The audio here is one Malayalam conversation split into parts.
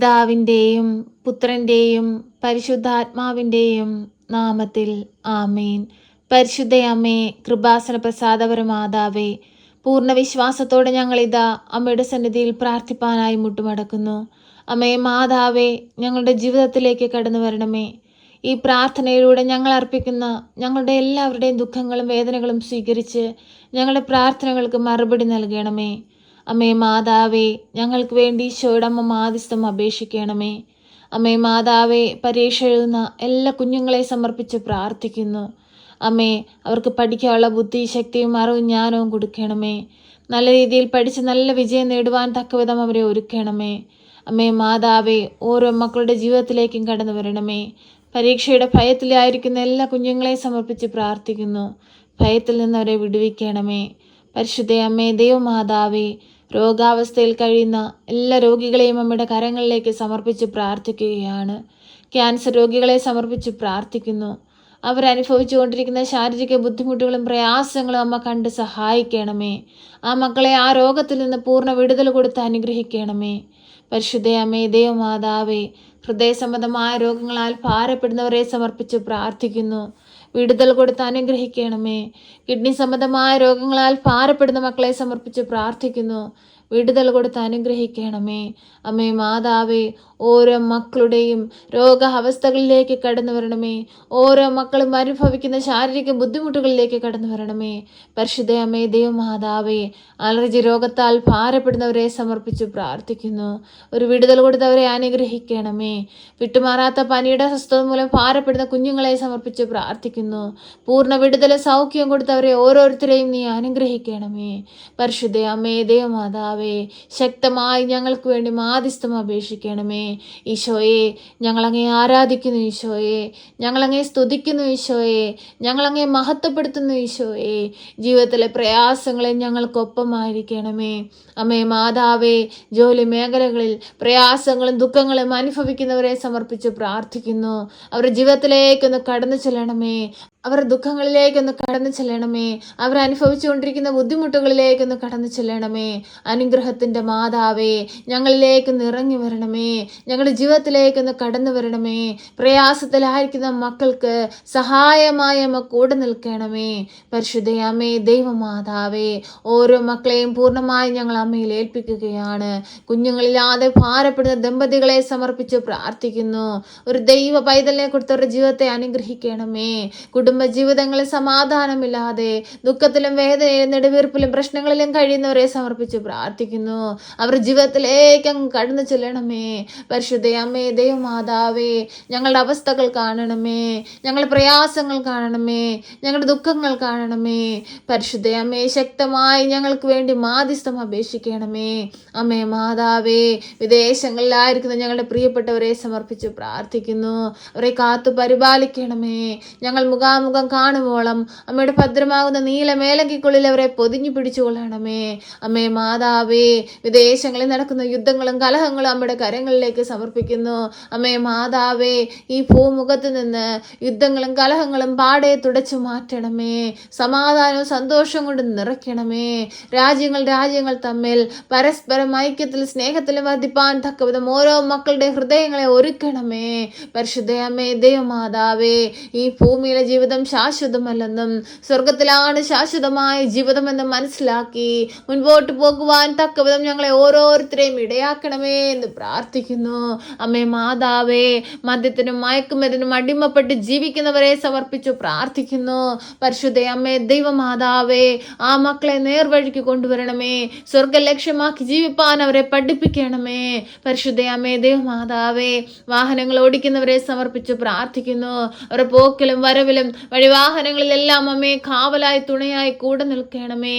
പിതാവിൻ്റെയും പുത്രൻ്റെയും പരിശുദ്ധാത്മാവിൻ്റെയും നാമത്തിൽ ആമേൻ. പരിശുദ്ധയമ്മേ, കൃപാസന പ്രസാദപരമാതാവേ, പൂർണ്ണ വിശ്വാസത്തോടെ ഞങ്ങളിതാ അമ്മയുടെ സന്നിധിയിൽ പ്രാർത്ഥിപ്പാനായി മുട്ടുമടക്കുന്നു. അമ്മേ മാതാവേ, ഞങ്ങളുടെ ജീവിതത്തിലേക്ക് കടന്നു വരണമേ. ഈ പ്രാർത്ഥനയിലൂടെ ഞങ്ങൾ അർപ്പിക്കുന്ന ഞങ്ങളുടെ എല്ലാവരുടെയും ദുഃഖങ്ങളും വേദനകളും സ്വീകരിച്ച് ഞങ്ങളുടെ പ്രാർത്ഥനകൾക്ക് മറുപടി നൽകണമേ. അമ്മേ മാതാവേ, ഞങ്ങൾക്ക് വേണ്ടി ഈശോയുടെ അമ്മ മാധ്യസ്ഥം അപേക്ഷിക്കണമേ. അമ്മേ മാതാവേ, പരീക്ഷ എഴുതുന്ന എല്ലാ കുഞ്ഞുങ്ങളെ സമർപ്പിച്ച് പ്രാർത്ഥിക്കുന്നു. അമ്മേ, അവർക്ക് പഠിക്കാനുള്ള ബുദ്ധി, ശക്തിയും അറിവും ജ്ഞാനവും കൊടുക്കണമേ. നല്ല രീതിയിൽ പഠിച്ച് നല്ല വിജയം നേടുവാൻ തക്കവിധം അവരെ ഒരുക്കണമേ. അമ്മേ മാതാവേ, ഓരോ മക്കളുടെ ജീവിതത്തിലേക്കും കടന്നു വരണമേ. പരീക്ഷയുടെ ഭയത്തിലായിരിക്കുന്ന എല്ലാ കുഞ്ഞുങ്ങളെ സമർപ്പിച്ച് പ്രാർത്ഥിക്കുന്നു. ഭയത്തിൽ നിന്ന് അവരെ വിടുവിക്കണമേ. പരിശുദ്ധ അമ്മേ, ദൈവമാതാവേ, രോഗാവസ്ഥയിൽ കഴിയുന്ന എല്ലാ രോഗികളെയും അമ്മയുടെ കരങ്ങളിലേക്ക് സമർപ്പിച്ച് പ്രാർത്ഥിക്കുകയാണ്. ക്യാൻസർ രോഗികളെ സമർപ്പിച്ച് പ്രാർത്ഥിക്കുന്നു. അവരനുഭവിച്ചു കൊണ്ടിരിക്കുന്ന ശാരീരിക ബുദ്ധിമുട്ടുകളും പ്രയാസങ്ങളും അമ്മ കണ്ട് സഹായിക്കണമേ. ആ മക്കളെ ആ രോഗത്തിൽ നിന്ന് പൂർണ്ണ വിടുതൽ കൊടുത്ത് അനുഗ്രഹിക്കണമേ. പരിശുദ്ധ അമ്മേ, ദൈവമാതാവേ, ഹൃദയ സംബന്ധമായ രോഗങ്ങളാൽ ഭാരപ്പെടുന്നവരെ സമർപ്പിച്ച് പ്രാർത്ഥിക്കുന്നു. വിടുതൽ കൊടുത്ത് അനുഗ്രഹിക്കണമേ. കിഡ്നി സംബന്ധമായ രോഗങ്ങളാൽ ഭാരപ്പെടുന്ന മക്കളെ സമർപ്പിച്ച് പ്രാർത്ഥിക്കുന്നു. വിടുതൽ കൊടുത്ത് അനുഗ്രഹിക്കണമേ. അമ്മേ മാതാവേ, ഓരോ മക്കളുടെയും രോഗാവസ്ഥകളിലേക്ക് കടന്നു വരണമേ. ഓരോ മക്കളും അനുഭവിക്കുന്ന ശാരീരിക ബുദ്ധിമുട്ടുകളിലേക്ക് കടന്നു വരണമേ. പരിശുദ്ധ അമ്മേ, ദൈവമാതാവേ, അലർജി രോഗത്താൽ ഭാരപ്പെടുന്നവരെ സമർപ്പിച്ച് പ്രാർത്ഥിക്കുന്നു. ഒരു വിടുതൽ കൊടുത്തവരെ അനുഗ്രഹിക്കണമേ. വിട്ടുമാറാത്ത പനിയുടെ അസ്വസ്ഥത മൂലം ഭാരപ്പെടുന്ന കുഞ്ഞുങ്ങളെ സമർപ്പിച്ച് പ്രാർത്ഥിക്കുന്നു. പൂർണ്ണ വിടുതൽ സൗഖ്യം കൊടുത്തവരെ ഓരോരുത്തരെയും നീ അനുഗ്രഹിക്കണമേ. പരിശുദ്ധ അമ്മേ, ദൈവമാതാവേ, ശക്തമായി ഞങ്ങൾക്ക് വേണ്ടി മാധ്യസ്ഥം അപേക്ഷിക്കണമേ. ഈശോയെ, ഞങ്ങളങ്ങേ ആരാധിക്കുന്നു. ഈശോയെ, ഞങ്ങളങ്ങേ സ്തുതിക്കുന്നു. ഈശോയെ, ഞങ്ങളങ്ങേ മഹത്വപ്പെടുത്തുന്നു. ഈശോയെ, ജീവിതത്തിലെ പ്രയാസങ്ങളെ ഞങ്ങൾക്കൊപ്പമായിരിക്കണമേ. അമ്മേ മാതാവേ, ജോലി മേഖലകളിൽ പ്രയാസങ്ങളും ദുഃഖങ്ങളും അനുഭവിക്കുന്നവരെ സമർപ്പിച്ച് പ്രാർത്ഥിക്കുന്നു. അവരുടെ ജീവിതത്തിലേക്കൊന്ന് കടന്നു ചെല്ലണമേ. അവരുടെ ദുഃഖങ്ങളിലേക്കൊന്ന് കടന്നു ചെല്ലണമേ. അവർ അനുഭവിച്ചുകൊണ്ടിരിക്കുന്ന ബുദ്ധിമുട്ടുകളിലേക്കൊന്ന് കടന്നു ചെല്ലണമേ. അനുഗ്രഹത്തിൻ്റെ മാതാവേ, ഞങ്ങളിലേക്കൊന്ന് ഇറങ്ങി വരണമേ. ഞങ്ങളുടെ ജീവിതത്തിലേക്കൊന്ന് കടന്നു വരണമേ. പ്രയാസത്തിലായിരിക്കുന്ന മക്കൾക്ക് സഹായമായി അമ്മ കൂടെ നിൽക്കണമേ. പരിശുദ്ധ അമ്മേ, ദൈവമാതാവേ, ഓരോ മക്കളെയും പൂർണ്ണമായി ഞങ്ങൾ അമ്മയിൽ ഏൽപ്പിക്കുകയാണ്. കുഞ്ഞുങ്ങളില്ലാതെ ഭാരപ്പെടുന്ന ദമ്പതികളെ സമർപ്പിച്ച് പ്രാർത്ഥിക്കുന്നു. ഒരു ദൈവ പൈതലിനെ കൊടുത്തവരുടെ ജീവിതത്തെ അനുഗ്രഹിക്കണമേ. കുടുംബജീവിതങ്ങളിൽ സമാധാനമില്ലാതെ ദുഃഖത്തിലും വേദനയിലും നെടുവീർപ്പിലും പ്രശ്നങ്ങളിലും കഴിയുന്നവരെ സമർപ്പിച്ച് പ്രാർത്ഥിക്കുന്നു. അവർ ജീവിതത്തിലേക്ക് അങ്ങ് കടന്നു ചെല്ലണമേ. പരിശുദ്ധ അമ്മേ, ദൈവമാതാവേ, ഞങ്ങളുടെ അവസ്ഥകൾ കാണണമേ. ഞങ്ങളുടെ പ്രയാസങ്ങൾ കാണണമേ. ഞങ്ങളുടെ ദുഃഖങ്ങൾ കാണണമേ. പരിശുദ്ധ അമ്മേ, ശക്തമായി ഞങ്ങൾക്ക് വേണ്ടി മാധ്യസ്ഥം അപേക്ഷിക്കണമേ. അമ്മേ മാതാവേ, വിദേശങ്ങളിലായിരിക്കുന്ന ഞങ്ങളുടെ പ്രിയപ്പെട്ടവരെ സമർപ്പിച്ച് പ്രാർത്ഥിക്കുന്നു. അവരെ കാത്തു പരിപാലിക്കണമേ. ഞങ്ങൾ മുഖാമുഖം കാണുവോളം അമ്മയുടെ ഭദ്രമാകുന്ന നീല മേലങ്കിക്കുള്ളിൽ അവരെ പൊതിഞ്ഞു പിടിച്ചുകൊള്ളണമേ. അമ്മേ മാതാവേ, വിദേശങ്ങളിൽ നടക്കുന്ന യുദ്ധങ്ങളും കലഹങ്ങളും അമ്മയുടെ കരങ്ങളിലേക്ക് സമർപ്പിക്കുന്നു. അമ്മേ മാതാവേ, ഈ ഭൂമുഖത്ത് നിന്ന് യുദ്ധങ്ങളും കലഹങ്ങളും പാടെ തുടച്ചു മാറ്റണമേ. സമാധാനവും സന്തോഷം കൊണ്ട് നിറയ്ക്കണമേ. രാജ്യങ്ങൾ തമ്മിൽ പരസ്പരം ഐക്യത്തിൽ സ്നേഹത്തിലും വർദ്ധിപ്പാൻ തക്കവിധം ഓരോ മക്കളുടെ ഹൃദയങ്ങളെ ഒരുക്കണമേ. പരിശുദ്ധ അമ്മേ, ദൈവമാതാവേ, ഈ ഭൂമിയിലെ ജീവിതം ശാശ്വതമല്ലെന്നും സ്വർഗത്തിലാണ് ശാശ്വതമായ ജീവിതമെന്ന് മനസ്സിലാക്കി മുൻപോട്ട് പോകുവാൻ തക്കവിധം ഞങ്ങളെ ഓരോരുത്തരെയും ഇടയാക്കണമേ എന്ന് പ്രാർത്ഥിക്കുന്നു. അമ്മേ മാതാവേ, മദ്യത്തിനും മയക്കുമരുന്നിനും അടിമപ്പെട്ട് ജീവിക്കുന്നവരെ സമർപ്പിച്ചു പ്രാർത്ഥിക്കുന്നു. പരിശുദ്ധ അമ്മേ, ദൈവമാതാവേ, ആ മക്കളെ നേർവഴിക്ക് കൊണ്ടുവരണമേ. സ്വർഗ ലക്ഷ്യമാക്കി ജീവിപ്പാൻ അവരെ പഠിപ്പിക്കണമേ. പരിശുദ്ധ അമ്മേ, ദൈവമാതാവേ, വാഹനങ്ങൾ ഓടിക്കുന്നവരെ സമർപ്പിച്ചു പ്രാർത്ഥിക്കുന്നു. അവരുടെ പോക്കിലും വരവിലും വഴിവാഹനങ്ങളിലെല്ലാം അമ്മയെ കാവലായി തുണയായി കൂടെ നിൽക്കണമേ.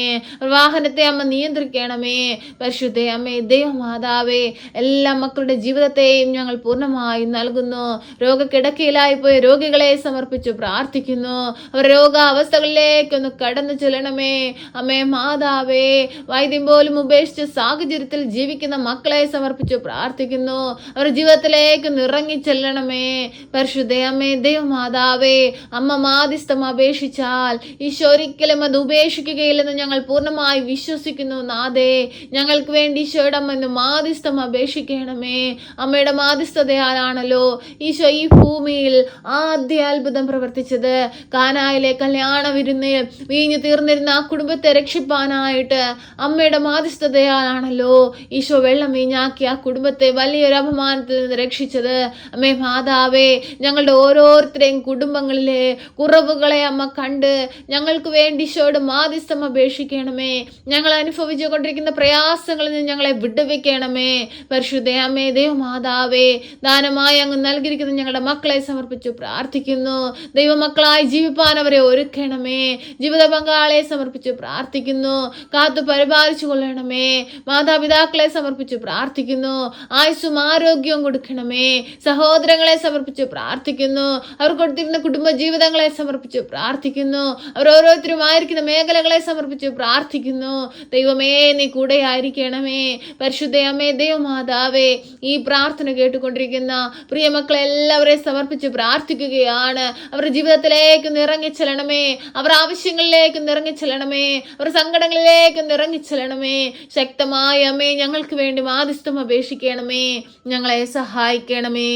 വാഹനത്തെ അമ്മ നിയന്ത്രിക്കണമേ. പരിശുദ്ധ അമ്മേ, ദൈവമാതാവേ, എല്ലാ മക്കളുടെ ജീവിതത്തെയും ഞങ്ങൾ പൂർണ്ണമായി നൽകുന്നു. രോഗക്കിടക്കയിലായി പോയ രോഗികളെ സമർപ്പിച്ചു പ്രാർത്ഥിക്കുന്നു. അവർ രോഗാവസ്ഥകളിലേക്കൊന്ന് കടന്നു ചെല്ലണമേ. അമ്മേ മാതാവേ, വൈദ്യം പോലും ഉപേക്ഷിച്ച സാഹചര്യത്തിൽ ജീവിക്കുന്ന മക്കളെ സമർപ്പിച്ചു പ്രാർത്ഥിക്കുന്നു. അവർ ജീവിതത്തിലേക്ക് ഇറങ്ങി ചെല്ലണമേ. പരിശുദ്ധ അമ്മേ, ദൈവമാതാവേ, അമ്മമാർ മാധ്യസ്ഥം അപേക്ഷിച്ചാൽ ഈശോ ഒരിക്കലും അത് ഉപേക്ഷിക്കുകയില്ലെന്ന് ഞങ്ങൾ പൂർണ്ണമായി വിശ്വസിക്കുന്നു. നാഥേ, ഞങ്ങൾക്ക് വേണ്ടി ഈശോയുടെ അമ്മ മാധ്യസ്ഥം അപേക്ഷിക്കണമേ. അമ്മയുടെ മാധ്യസ്ഥതയാലാണല്ലോ ഈശോ ഈ ഭൂമിയിൽ ആദ്യ അത്ഭുതം പ്രവർത്തിച്ചത്. കാനായിലെ കല്യാണ വിരുന്നിൽ വീഞ്ഞു തീർന്നിരുന്ന ആ കുടുംബത്തെ രക്ഷിപ്പാനായിട്ട് അമ്മയുടെ മാധ്യസ്ഥതയാലാണല്ലോ ഈശോ വെള്ളം വീഞ്ഞാക്കി ആ കുടുംബത്തെ വലിയൊരു അപമാനത്തിൽ നിന്ന് രക്ഷിച്ചത്. അമ്മേ മാതാവേ, ഞങ്ങളുടെ ഓരോരുത്തരെയും കുടുംബങ്ങളിലെ കുറവുകളെ അമ്മ കണ്ട് ഞങ്ങൾക്ക് വേണ്ടി ഈശോയുടെ മാധ്യസ്ഥം അപേക്ഷിക്കണമേ. ഞങ്ങൾ അനുഭവിച്ചു കൊണ്ടിരിക്കുന്ന പ്രയാസങ്ങളിൽ നിന്ന് ഞങ്ങളെ വിടുവിക്കണമേ. പരിശുദ്ധ അമ്മേ ദൈവമാതാവേ, ദാനമായി അങ്ങ് നൽകിയിരിക്കുന്ന ഞങ്ങളുടെ മക്കളെ സമർപ്പിച്ചു പ്രാർത്ഥിക്കുന്നു. ദൈവമക്കളായി ജീവിപ്പാൻ അവരെ ഒരുക്കണമേ. ജീവിത പങ്കാളിയെ സമർപ്പിച്ചു പ്രാർത്ഥിക്കുന്നു. കാത്തു പരിപാലിച്ചു കൊള്ളണമേ. മാതാപിതാക്കളെ സമർപ്പിച്ചു പ്രാർത്ഥിക്കുന്നു. ആയുസ്സും ആരോഗ്യവും കൊടുക്കണമേ. സഹോദരങ്ങളെ സമർപ്പിച്ചു പ്രാർത്ഥിക്കുന്നു. അവർ കൊടുത്തിരുന്ന കുടുംബ ജീവിതങ്ങളെ സമർപ്പിച്ചു പ്രാർത്ഥിക്കുന്നു. അവർ ഓരോരുത്തരുമായിരിക്കുന്ന മേഖലകളെ സമർപ്പിച്ചു പ്രാർത്ഥിക്കുന്നു. ദൈവമേ, നീ കൂടെ ആയിരിക്കണമേ. പരിശുദ്ധ അമ്മേ ദൈവമാതാവേ, ഈ പ്രാർത്ഥന കേട്ടുകൊണ്ടിരിക്കുന്ന പ്രിയ മക്കളെ എല്ലാവരെയും സമർപ്പിച്ച് പ്രാർത്ഥിക്കുകയാണ്. അവരുടെ ജീവിതത്തിലേക്ക് നിറങ്ങിച്ചെല്ലണമേ. അവർ ആവശ്യങ്ങളിലേക്ക് നിറങ്ങിച്ചെല്ലണമേ. അവർ സങ്കടങ്ങളിലേക്ക് നിറങ്ങിച്ചെല്ലണമേ. ശക്തമായ അമ്മേ, ഞങ്ങൾക്ക് വേണ്ടി മാധ്യസ്ഥം അപേക്ഷിക്കണമേ. ഞങ്ങളെ സഹായിക്കണമേ.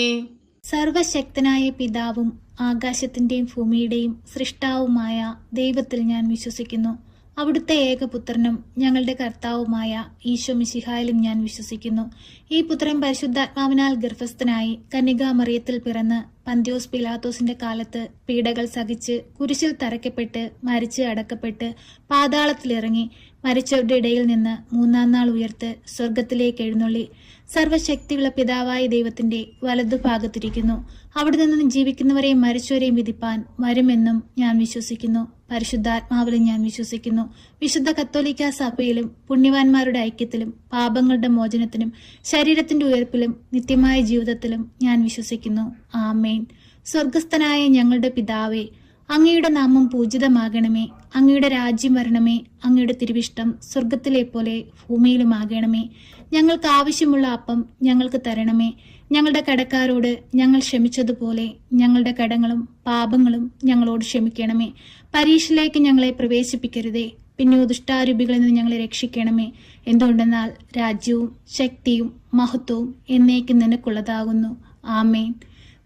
സർവശക്തനായ പിതാവും ആകാശത്തിൻ്റെയും ഭൂമിയുടെയും സൃഷ്ടാവുമായ ദൈവത്തിൽ ഞാൻ വിശ്വസിക്കുന്നു. അവിടുത്തെ ഏകപുത്രനും ഞങ്ങളുടെ കർത്താവുമായ ഈശോ മിശിഹായിലും ഞാൻ വിശ്വസിക്കുന്നു. ഈ പുത്രൻ പരിശുദ്ധാത്മാവിനാൽ ഗർഭസ്ഥനായി കന്യകാമറിയത്തിൽ പിറന്ന് പന്തിയോസ് പിലാത്തോസിന്റെ കാലത്ത് പീഡകൾ സഹിച്ച് കുരിശിൽ തറയ്ക്കപ്പെട്ട് മരിച്ച് അടക്കപ്പെട്ട് പാതാളത്തിലിറങ്ങി മരിച്ചവരുടെ ഇടയിൽ നിന്ന് മൂന്നാം നാൾ ഉയർത്ത് സ്വർഗത്തിലേക്ക് എഴുന്നള്ളി സർവശക്തിയുള്ള പിതാവായ ദൈവത്തിന്റെ വലതുഭാഗത്തിരിക്കുന്നു. അവിടെ നിന്ന് ജീവിക്കുന്നവരെയും മരിച്ചവരെയും വിധിപ്പാൻ വരുമെന്നും ഞാൻ വിശ്വസിക്കുന്നു. പരിശുദ്ധാത്മാവിലും ഞാൻ വിശ്വസിക്കുന്നു. വിശുദ്ധ കത്തോലിക്ക സഭയിലും പുണ്യവാന്മാരുടെ ഐക്യത്തിലും പാപങ്ങളുടെ മോചനത്തിനും ശരീരത്തിന്റെ ഉയർപ്പിലും നിത്യമായ ജീവിതത്തിലും ഞാൻ വിശ്വസിക്കുന്നു. ആമേൻ. സ്വർഗസ്ഥനായ ഞങ്ങളുടെ പിതാവേ, അങ്ങയുടെ നാമം പൂജിതമാകണമേ. അങ്ങയുടെ രാജ്യം വരണമേ. അങ്ങയുടെ തിരുവിഷ്ടം സ്വർഗത്തിലെ പോലെ ഭൂമിയിലുമാകണമേ. ഞങ്ങൾക്ക് ആവശ്യമുള്ള അപ്പം ഞങ്ങൾക്ക് തരണമേ. ഞങ്ങളുടെ കടക്കാരോട് ഞങ്ങൾ ക്ഷമിച്ചതുപോലെ ഞങ്ങളുടെ കടങ്ങളും പാപങ്ങളും ഞങ്ങളോട് ക്ഷമിക്കണമേ. പരീക്ഷയിലേക്ക് ഞങ്ങളെ പ്രവേശിപ്പിക്കരുതേ, പിന്നെ ദുഷ്ടാരൂപികളിൽ നിന്ന് ഞങ്ങളെ രക്ഷിക്കണമേ. എന്തുകൊണ്ടെന്നാൽ രാജ്യവും ശക്തിയും മഹത്വവും എന്നേക്കും നിനക്കുള്ളതാകുന്നു. ആമേൻ.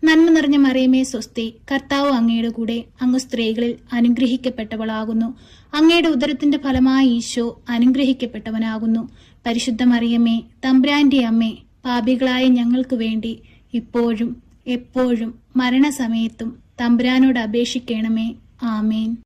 നന്മ നിറഞ്ഞ മറിയമേ സ്വസ്തി, കർത്താവ് അങ്ങയുടെ കൂടെ, അങ്ങ് സ്ത്രീകളിൽ അനുഗ്രഹിക്കപ്പെട്ടവളാകുന്നു. അങ്ങയുടെ ഉദരത്തിന്റെ ഫലമായ ഈശോ അനുഗ്രഹിക്കപ്പെട്ടവനാകുന്നു. പരിശുദ്ധ മറിയമേ, തമ്പുരാന്റെ അമ്മേ, പാപികളായ ഞങ്ങൾക്ക് വേണ്ടി ഇപ്പോഴും എപ്പോഴും മരണസമയത്തും തമ്പുരാനോട് അപേക്ഷിക്കണമേ. ആമേൻ.